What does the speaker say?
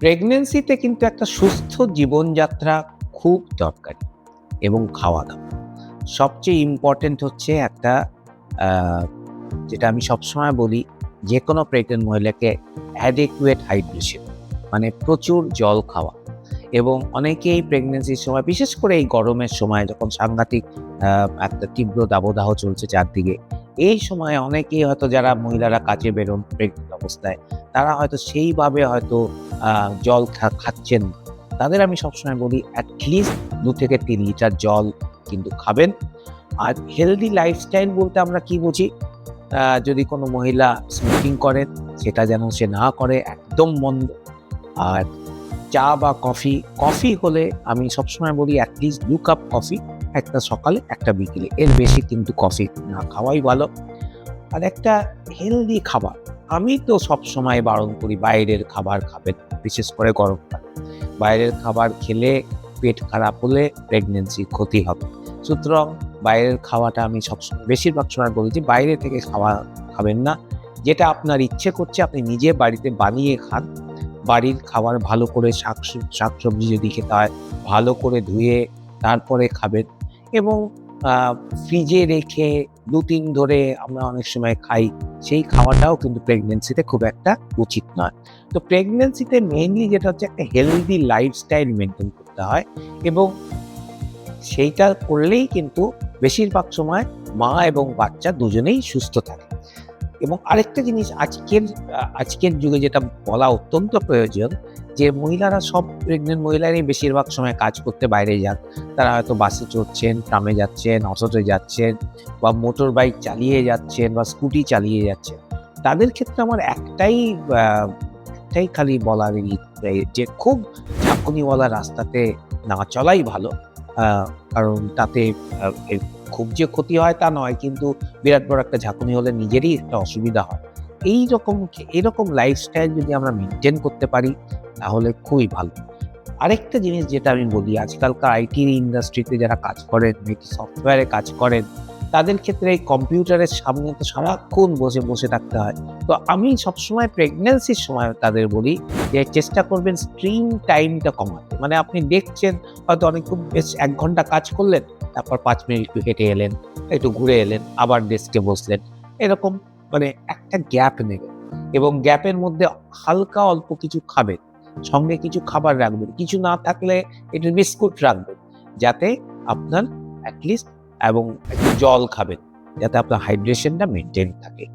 প্রেগন্যান্সিতে কিন্তু একটা সুস্থ জীবনযাত্রা খুব দরকারি এবং খাওয়া-দাওয়া। সবচেয়ে ইম্পোর্টেন্ট হচ্ছে একটা আ যেটা আমি সবসময় বলি, যেকোনো প্রেগন্যান্ট মহিলাকে অ্যাডিকুয়েট হাইড্রেশন মানে প্রচুর জল খাওয়া। এবং অনেকেই প্রেগন্যান্সির সময় বিশেষ করে এই গরমের সময় যখন সাংঘাতিক আ একটা তীব্র দাবদাহ চলছে চারদিকে, এই সময় অনেকেই হয়তো যারা মহিলারা কাজে বেরোন প্রেগন্যান্ট অবস্থায়, তারা হয়তো সেইভাবে হয়তো আ জল খাচ্ছেন না। তাদের আমি সবসময় বলি এট লিস্ট ২ থেকে ৩ লিটার জল কিন্তু খাবেন। আর হেলদি লাইফস্টাইল বলতে আমরা কি বুঝি? যদি কোনো মহিলা স্মোকিং করেন, সেটা যেন সে না করে, একদম বন্ধ। আর চা বা কফি হলে আমি সবসময় বলি এট লিস্ট ২ কাপ কফি, একটা সকালে, একটা বিকেলে। এর বেশি কিন্তু কফি না খাওয়াই ভালো। আর একটা হেলদি খাবার। আমি তো সবসময় বারণ করি বাইরের খাবার খাবেন না, বিশেষ করে গরমকালে। বাইরের খাবার খেলে পেট খারাপ হলে প্রেগন্যান্সির ক্ষতি হবে। সুতরাং বাইরের খাওয়াটা আমি সবসময় বেশিরভাগ সময় বলি যে বাইরে থেকে খাবেন না। যেটা আপনার ইচ্ছে করছে আপনি নিজে বাড়িতে বানিয়ে খান। বাড়ির খাবার ভালো করে শাকসবজি যদি খেতে হয়, ভালো করে ধুয়ে তারপরে খাবেন এবং আ ফ্রিজে রেখে ২-৩ ধরে আমরা অনেক সময় খাই। সেই খাওয়াটাও কিন্তু প্রেগন্যান্সিতে খুব একটা উচিত নয়। তো প্রেগন্যান্সিতে মেইনলি যেটা হচ্ছে একটা হেলথি লাইফস্টাইল মেইনটেইন করতে হয় এবং সেইটা করলেই কিন্তু বেশিরভাগ সময় মা এবং বাচ্চা দুজনেই সুস্থ থাকে। এবং আরেকটা জিনিস আজকের যুগে যেটা বলা অত্যন্ত প্রয়োজন যে মহিলারা সব প্রেগনেন্ট মহিলারাই বেশিরভাগ সময় কাজ করতে বাইরে যান। তারা হয়তো বাসে চড়ছেন, ট্রামে যাচ্ছেন, অটোতে যাচ্ছেন বা মোটর বাইক চালিয়ে যাচ্ছেন বা স্কুটি চালিয়ে যাচ্ছেন। তাদের ক্ষেত্রে আমার আ একটাই খালি বলার যে খুব ঝাঁকুনিওয়ালা রাস্তাতে না চলাই ভালো। আ কারণ তাতে এর খুব যে ক্ষতি হয় তা নয়, কিন্তু বিরাট বড় একটা ঝাঁকুনি হলে নিজেরই একটা অসুবিধা হয়। এরকম লাইফস্টাইল যদি আমরা মেইনটেইন করতে পারি তাহলে খুবই ভালো। আরেকটা জিনিস যেটা আমি বলি, আজকালকার আইটি ইন্ডাস্ট্রিতে যারা কাজ করেন, সফটওয়্যারে কাজ করেন, তাদের ক্ষেত্রে এই কম্পিউটারের সামনে তো সারাক্ষণ বসে থাকতে হয়। তো আমি সবসময় প্রেগন্যান্সির সময় তাদের বলি যে চেষ্টা করবেন স্ক্রিন টাইমটা কমাতে। মানে আপনি দেখছেন হয়তো অনেকক্ষণ বেশ ১ ঘন্টা কাজ করলেন, তারপর ৫ মিনিট একটু হেঁটে এলেন, একটু ঘুরে এলেন, আবার ডেস্কে বসলেন। এরকম মানে একটা গ্যাপ নেবেন এবং গ্যাপের মধ্যে হালকা অল্প কিছু খাবেন। সঙ্গে কিছু খাবার রাখবেন। কিছু না থাকলে একটু বিস্কুট রাখবেন। যাতে আপনার এট লিস্ট এবং একটু জল খাবেন। যাতে আপনার হাইড্রেশনটা মেইনটেইন থাকে।